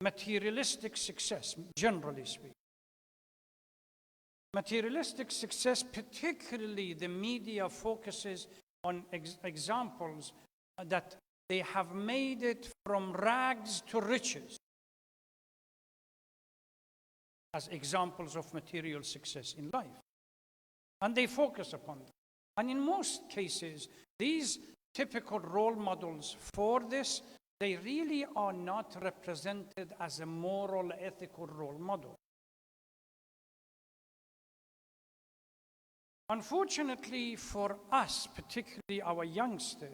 materialistic success, generally speaking. Materialistic success, particularly the media focuses on examples that they have made it from rags to riches as examples of material success in life. And they focus upon that. And in most cases, these typical role models for this, they really are not represented as a moral, ethical role model. Unfortunately for us, particularly our youngsters,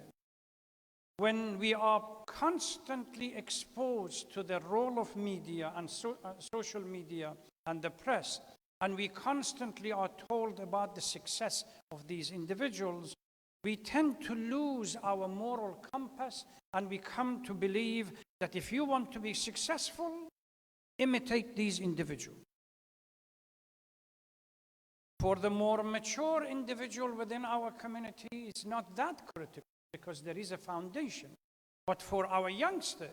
when we are constantly exposed to the role of media and social media and the press, and we constantly are told about the success of these individuals, we tend to lose our moral compass, and we come to believe that if you want to be successful, imitate these individuals. For the more mature individual within our community, it's not that critical because there is a foundation. But for our youngsters,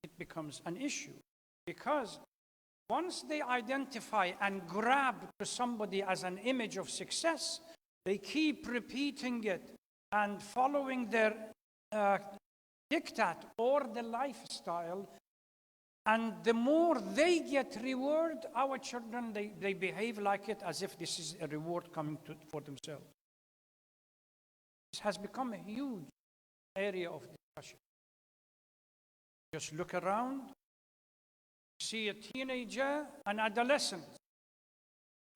it becomes an issue because once they identify and grab to somebody as an image of success, they keep repeating it and following their diktat or the lifestyle. And the more they get reward, our children, they behave like it as if this is a reward coming for themselves. This has become a huge area of discussion. Just look around, see a teenager, an adolescent,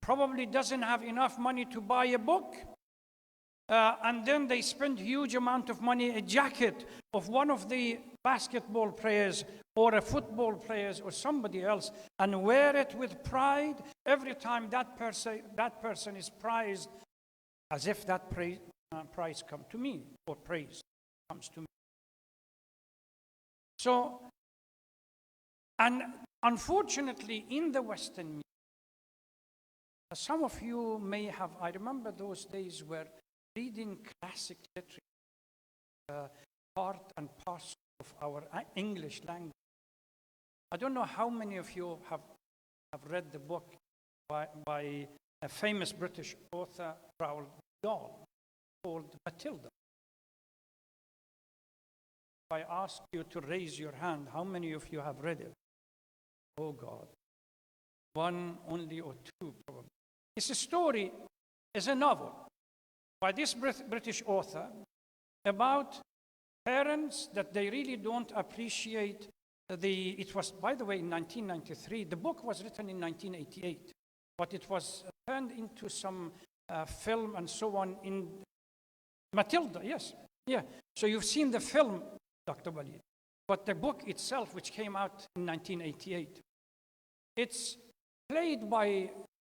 probably doesn't have enough money to buy a book, and then they spend huge amount of money, a jacket of one of the basketball players or a football players or somebody else, and wear it with pride every time that person is prized, as if that prize come to me, or praise comes to me. So, and unfortunately in the Western media, some of you may have, I remember those days where reading classic literature, part and parcel of our English language. I don't know how many of you have read the book by a famous British author, Roald Dahl, called Matilda. If I ask you to raise your hand, how many of you have read it? Oh God, one only or two probably. It's a story, it's a novel by this British author about parents that they really don't appreciate it was, by the way, in 1993. The book was written in 1988, but it was turned into some film and so on in Matilda, yes. Yeah, so you've seen the film, Dr. Walid, but the book itself, which came out in 1988, it's played by,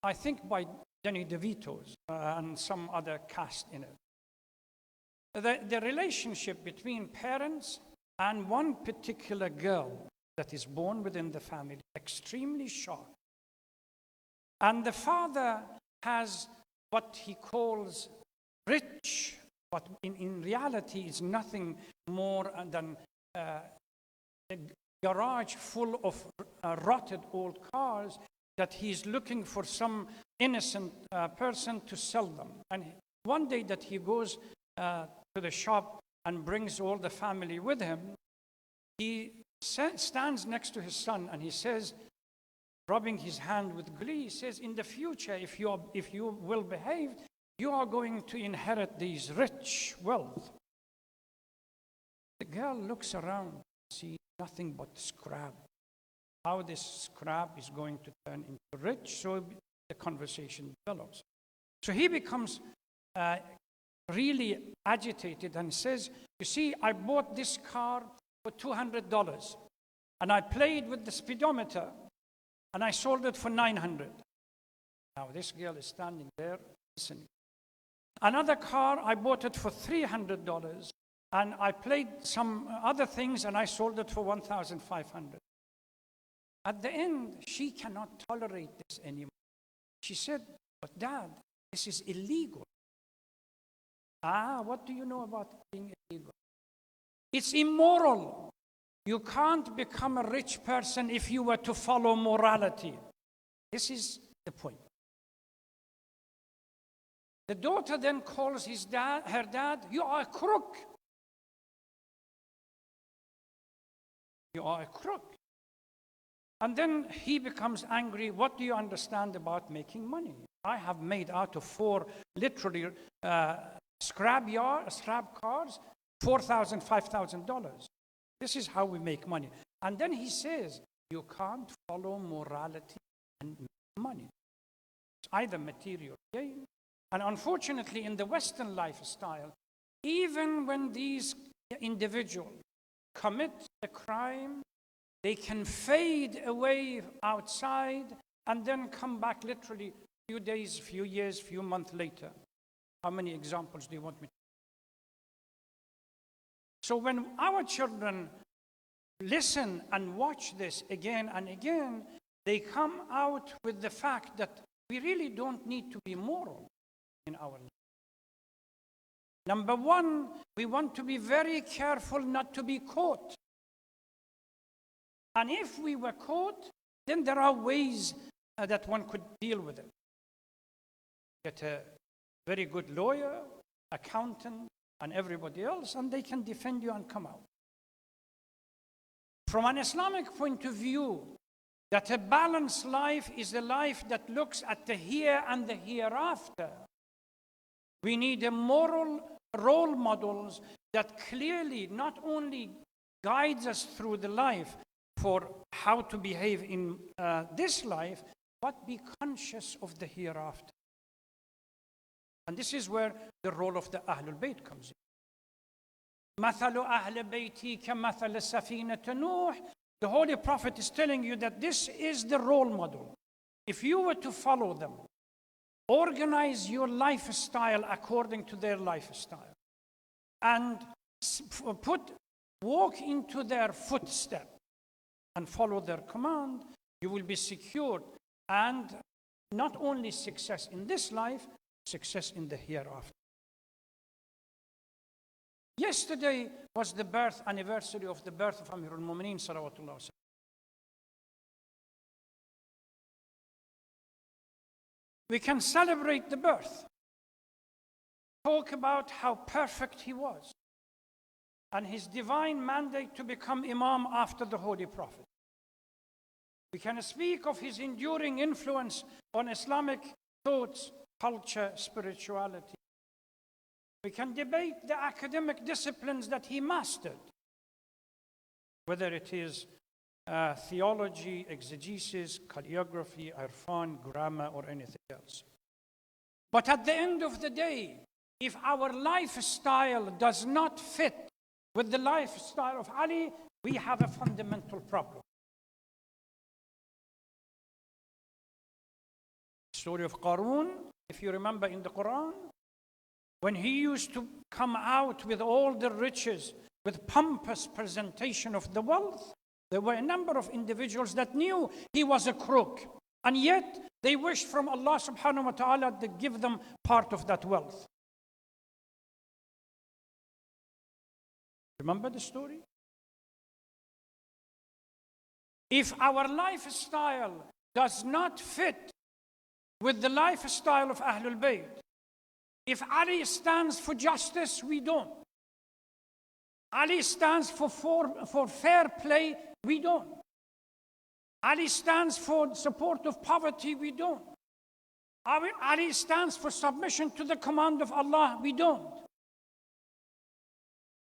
I think, by Danny DeVito's and some other cast in it. The relationship between parents and one particular girl that is born within the family, extremely sharp. And the father has what he calls rich, but in reality is nothing more than a garage full of rotted old cars that he's looking for some innocent person to sell them. And one day that he goes to the shop and brings all the family with him, he stands next to his son and he says, rubbing his hand with glee, he says, in the future, if you will behave, you are going to inherit these rich wealth. The girl looks around, sees nothing but scrap. How this scrap is going to turn into rich, so the conversation develops. So he becomes really agitated and says, you see, I bought this car for $200 and I played with the speedometer and I sold it for $900. Now this girl is standing there listening. Another car, I bought it for $300 and I played some other things and I sold it for $1,500. At the end, she cannot tolerate this anymore. She said, but Dad, this is illegal. What do you know about being illegal? It's immoral. you can't become a rich person if you were to follow morality. This is the point. The daughter then calls her dad, you are a crook. You are a crook. And then he becomes angry. What do you understand about making money? I have made out of 4 literally scrap cars, $4,000, $5,000. This is how we make money. And then he says, you can't follow morality and make money. It's either material gain. And unfortunately, in the Western lifestyle, even when these individuals commit a crime, they can fade away outside and then come back literally a few days, few years, few months later. How many examples do you want me to? So when our children listen and watch this again and again, they come out with the fact that we really don't need to be moral in our life. Number one, we want to be very careful not to be caught. And if we were caught, then there are ways that one could deal with it. Get a very good lawyer, accountant, and everybody else, and they can defend you and come out. From an Islamic point of view, that a balanced life is a life that looks at the here and the hereafter. We need a moral role models that clearly not only guides us through the life for how to behave in this life, but be conscious of the hereafter. And this is where the role of the Ahlul Bayt comes in. مَثَلُ أَهْلِ بَيْتِي كَمَثَلِ سَفِينَةِ نُوحٍ. The Holy Prophet is telling you that this is the role model. If you were to follow them, organize your lifestyle according to their lifestyle, and walk into their footsteps and follow their command, you will be secured. And not only success in this life, success in the hereafter. Yesterday was the anniversary of the birth of Amirul Mu'mineen Salawatullah Wasallam. We can celebrate the birth, talk about how perfect he was, and his divine mandate to become Imam after the Holy Prophet. We can speak of his enduring influence on Islamic thoughts, culture, spirituality. We can debate the academic disciplines that he mastered, whether it is theology, exegesis, calligraphy, irfan, grammar, or anything else. But at the end of the day, if our lifestyle does not fit with the lifestyle of Ali, we have a fundamental problem. The story of Qarun, if you remember in the Quran, when he used to come out with all the riches, with pompous presentation of the wealth, there were a number of individuals that knew he was a crook, and yet they wished from Allah subhanahu wa ta'ala to give them part of that wealth. Remember the story? If our lifestyle does not fit with the lifestyle of Ahlul Bayt, if Ali stands for justice, we don't. Ali stands for fair play, we don't. Ali stands for support of poverty, we don't. Ali stands for submission to the command of Allah, we don't.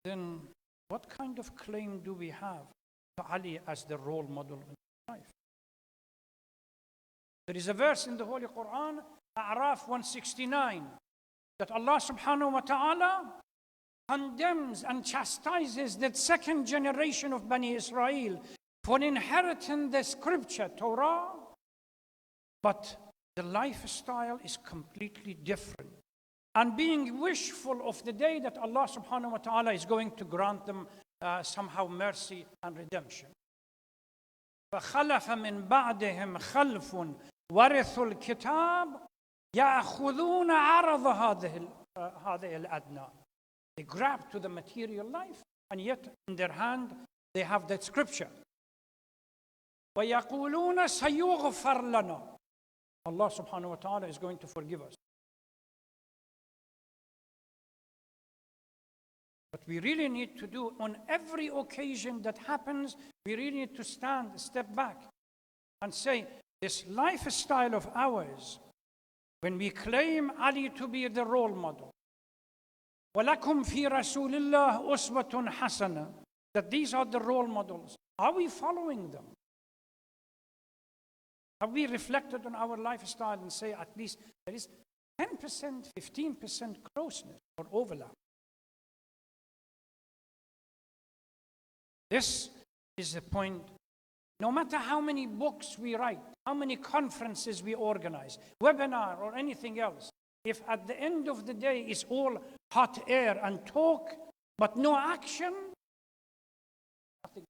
Then what kind of claim do we have to Ali as the role model in life? There is a verse in the Holy Quran, A'raf 169, that Allah subhanahu wa ta'ala condemns and chastises the second generation of Bani Israel for inheriting the scripture, Torah, but the lifestyle is completely different. And being wishful of the day that Allah subhanahu wa ta'ala is going to grant them somehow mercy and redemption. فَخَلَفَ مِنْ بَعْدِهِمْ خَلْفٌ وَرِثُوا الْكِتَابِ يَأْخُذُونَ عَرَضَ هَذِهِ الْأَدْنَى. They grab to the material life, and yet in their hand They have that scripture. وَيَقُولُونَ سَيُغْفَرْ لَنَا. Allah subhanahu wa ta'ala is going to forgive us. But we really need to do, on every occasion that happens, we really need to stand, step back, and say, this lifestyle of ours, when we claim Ali to be the role model, وَلَكُمْ فِي رَسُولِ اللَّهِ أُسْوَةٌ حَسَنَةٌ, that these are the role models. Are we following them? Have we reflected on our lifestyle and say at least there is 10%, 15% closeness or overlap? This is the point. No matter how many books we write, how many conferences we organize, webinar or anything else, if at the end of the day it's all hot air and talk, but no action, nothing.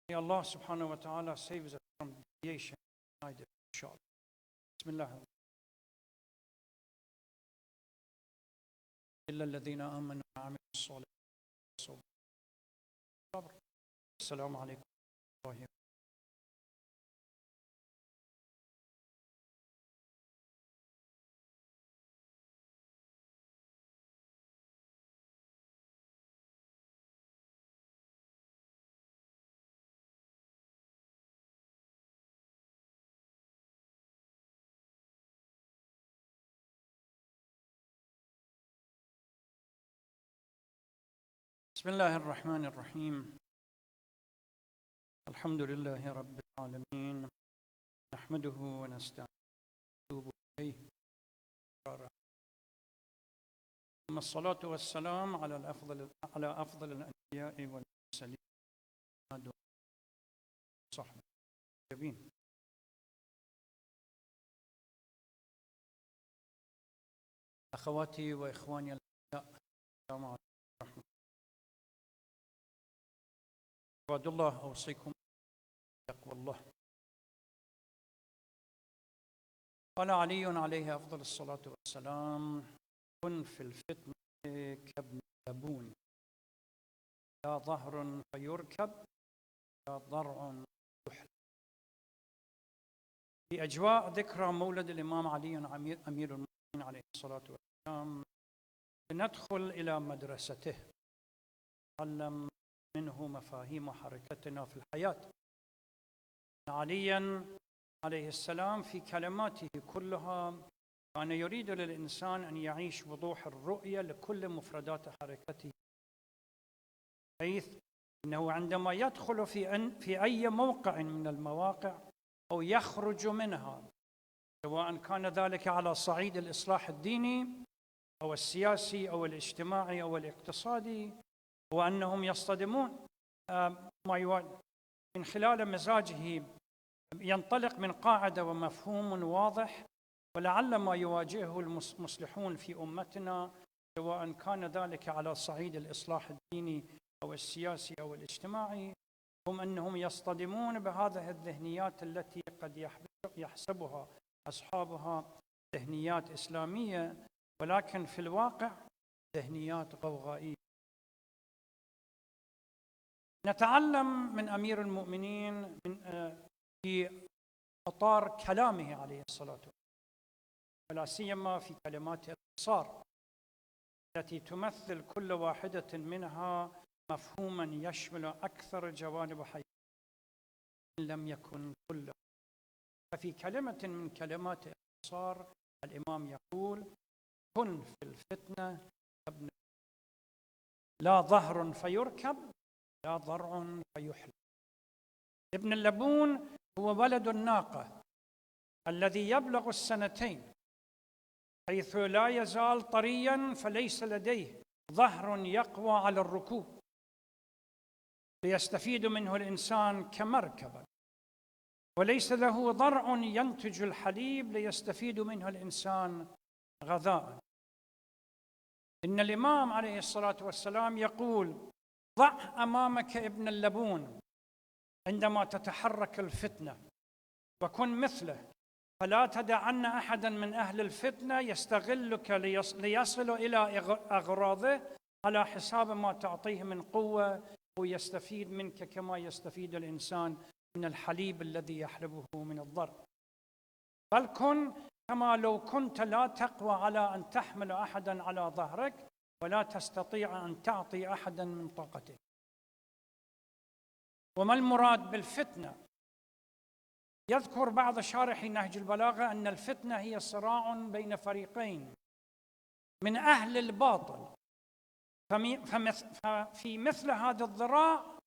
May Allah subhanahu wa ta'ala saves us from deviation. Inshallah. Bismillah. إلا الذين آمنوا وعملوا الصالحات. السلام عليكم ورحمة الله. بسم الله الرحمن الرحيم. الحمد لله رب العالمين، نحمده ونستعينه ونتوب إليه. ثم الصلاة والسلام على أفضل الأنبياء والمرسلين وصحبه أجمعين. أخواتي وإخواني الأحباء، السلام عليكم ورحمة الله. عباد الله، أوصيكم بتقوى الله. قال علي عليه أفضل الصلاة والسلام: كن في الفتنة كابن لبون، لا ظهر فيركب لا ضرع يحلب. في أجواء ذكرى مولد الإمام علي أمير المؤمنين عليه الصلاة والسلام، لندخل إلى مدرسته، نتعلم منه مفاهيم حركتنا في الحياة. عليا عليه السلام في كلماته كلها كان يريد للإنسان أن يعيش وضوح الرؤية لكل مفردات حركته، حيث أنه عندما يدخل في أي موقع من المواقع أو يخرج منها، سواء كان ذلك على صعيد الإصلاح الديني أو السياسي أو الاجتماعي أو الاقتصادي، وأنهم يصطدمون من خلال مزاجه، ينطلق من قاعدة ومفهوم واضح. ولعل ما يواجهه المصلحون في أمتنا، سواء كان ذلك على صعيد الإصلاح الديني أو السياسي أو الاجتماعي، هم أنهم يصطدمون بهذه الذهنيات التي قد يحسبها أصحابها ذهنيات إسلامية، ولكن في الواقع ذهنيات غوغائية. نتعلم من أمير المؤمنين في إطار كلامه عليه الصلاة والسلام، ولا سيما في كلمات الانتصار التي تمثل كل واحدة منها مفهوما يشمل أكثر جوانب حياتنا إن لم يكن كله. ففي كلمة من كلمات الانتصار الإمام يقول: كن في الفتنة ابن، لا ظهر فيركب لا ضرع فيحلب. ابن اللبون هو ولد الناقة الذي يبلغ السنتين، حيث لا يزال طريا، فليس لديه ظهر يقوى على الركوب ليستفيد منه الإنسان كمركبة، وليس له ضرع ينتج الحليب ليستفيد منه الإنسان غذاء. إن الإمام عليه الصلاة والسلام يقول: ضع أمامك ابن اللبون عندما تتحرك الفتنة، وكن مثله، فلا تدعن أحدا من أهل الفتنة يستغلك ليصل إلى أغراضه على حساب ما تعطيه من قوة ويستفيد منك كما يستفيد الإنسان من الحليب الذي يحلبه من الضرب. بل كن كما لو كنت لا تقوى على أن تحمل أحدا على ظهرك ولا تستطيع أن تعطي أحدا من طاقتك. وما المراد بالفتنة؟ يذكر بعض شارحي نهج البلاغة أن الفتنة هي صراع بين فريقين من أهل الباطل، ففي مثل هذا الذراع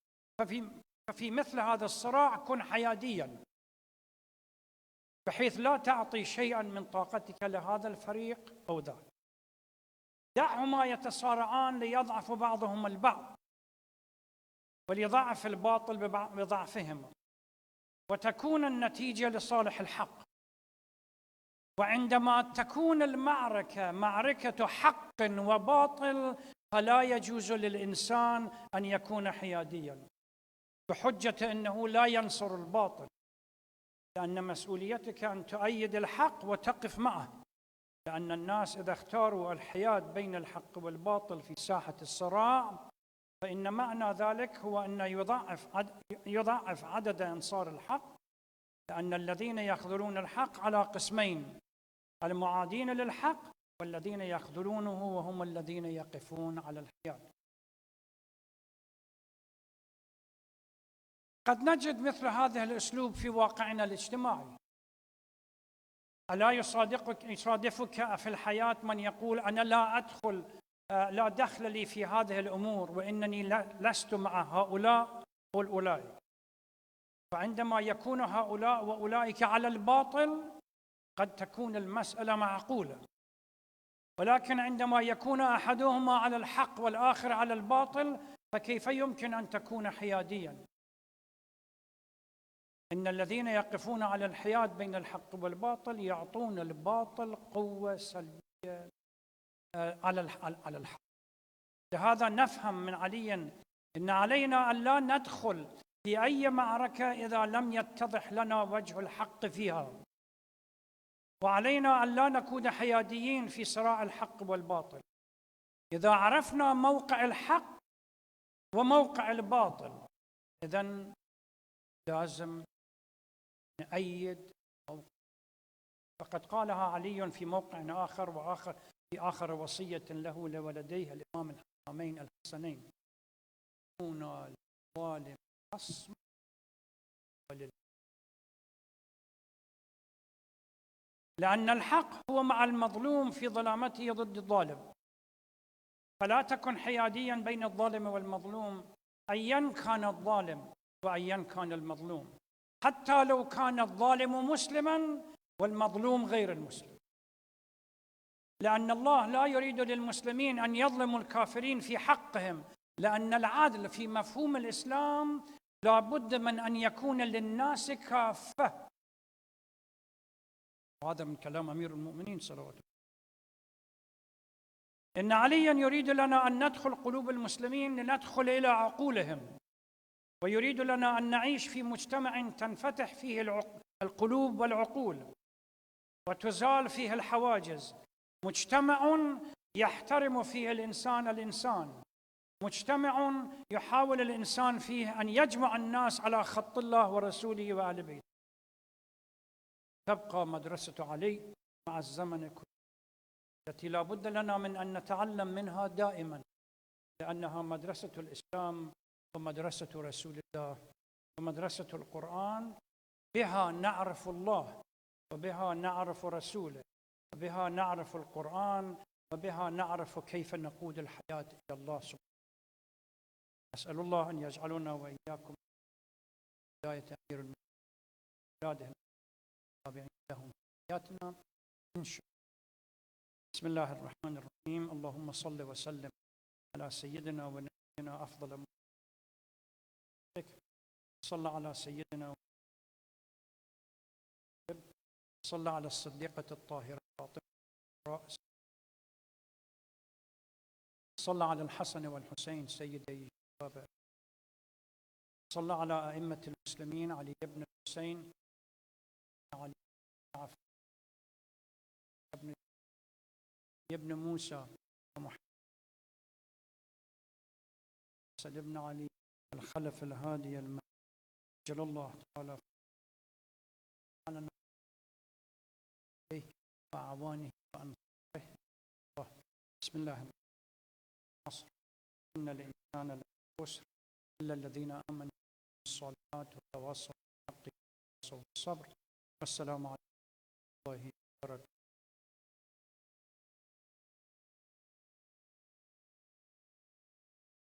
ففي مثل هذا الصراع كن حياديا، بحيث لا تعطي شيئا من طاقتك لهذا الفريق أو ذاك. دعهما يتصارعان ليضعف بعضهم البعض وليضعف الباطل بضعفهما، وتكون النتيجة لصالح الحق. وعندما تكون المعركة معركة حق وباطل فلا يجوز للإنسان أن يكون حياديا بحجة أنه لا ينصر الباطل، لأن مسؤوليتك أن تؤيد الحق وتقف معه، لأن الناس إذا اختاروا الحياد بين الحق والباطل في ساحة الصراع فإن معنى ذلك هو أن يضاعف عدد أنصار الحق، لأن الذين يخذلون الحق على قسمين: المعادين للحق والذين يخذلونه وهم الذين يقفون على الحياد. قد نجد مثل هذا الأسلوب في واقعنا الاجتماعي. ألا يصادفك في الحياة من يقول أنا لا دخل لي في هذه الأمور وإنني لست مع هؤلاء والأولئك. فعندما يكون هؤلاء وأولئك على الباطل قد تكون المسألة معقولة، ولكن عندما يكون أحدهما على الحق والآخر على الباطل فكيف يمكن أن تكون حياديا؟ إن الذين يقفون على الحياد بين الحق والباطل يعطون الباطل قوة سلبية على الحق. لهذا نفهم من علي إن علينا أن لا ندخل في أي معركة إذا لم يتضح لنا وجه الحق فيها، وعلينا أن لا نكون حياديين في صراع الحق والباطل. إذا عرفنا موقع الحق وموقع الباطل إذن لازم نأيد موقع. فقد قالها علي في موقع آخر في آخر وصية له لولديه الإمام الحرمين الحسنين: كون الظالم خصم لأن الحق هو مع المظلوم في ظلامته ضد الظالم، فلا تكن حياديا بين الظالم والمظلوم أيا كان الظالم وأيا كان المظلوم، حتى لو كان الظالم مسلما والمظلوم غير المسلم، لأن الله لا يريد للمسلمين أن يظلموا الكافرين في حقهم، لأن العدل في مفهوم الإسلام لا بد من أن يكون للناس كافة. وهذا من كلام أمير المؤمنين صلوات الله. إن عليا يريد لنا أن ندخل قلوب المسلمين لندخل إلى عقولهم، ويريد لنا أن نعيش في مجتمع تنفتح فيه القلوب والعقول وتزال فيه الحواجز، مجتمع يحترم فيه الإنسان، مجتمع يحاول الإنسان فيه أن يجمع الناس على خط الله ورسوله وآل بيته. تبقى مدرسة علي مع الزمن كله التي لا بد لنا من أن نتعلم منها دائما، لأنها مدرسة الإسلام ومدرسة رسول الله ومدرسة القرآن. بها نعرف الله وبها نعرف رسوله وبها نعرف القرآن وبها نعرف كيف نقود الحياة إلى الله سبحانه. أسأل الله أن يجعلنا وإياكم هداية أمير المؤمنين وأولاده التابعين لهم في حياتنا إن شاء الله. بسم الله الرحمن الرحيم. اللهم صل وسلم على سيدنا ونبينا أفضل صلى على سيدنا صلى على الصديقة الطاهرة فاطمة الرأس، صلى على الحسن والحسين سيدي الشباب، صلى على أئمة المسلمين علي بن الحسين علي ابن موسى ومحمد ابن علي الخلف الهادي المجد جل الله تعالى على وأعوانه وأنصاره. بسم الله الرحمن الرحيم. إن الإنسان لفي خسر إلا الذين آمنوا بالصالحات وتواصوا بالحق وتواصوا بالصبر. والسلام عليكم ورحمة الله وبركاته.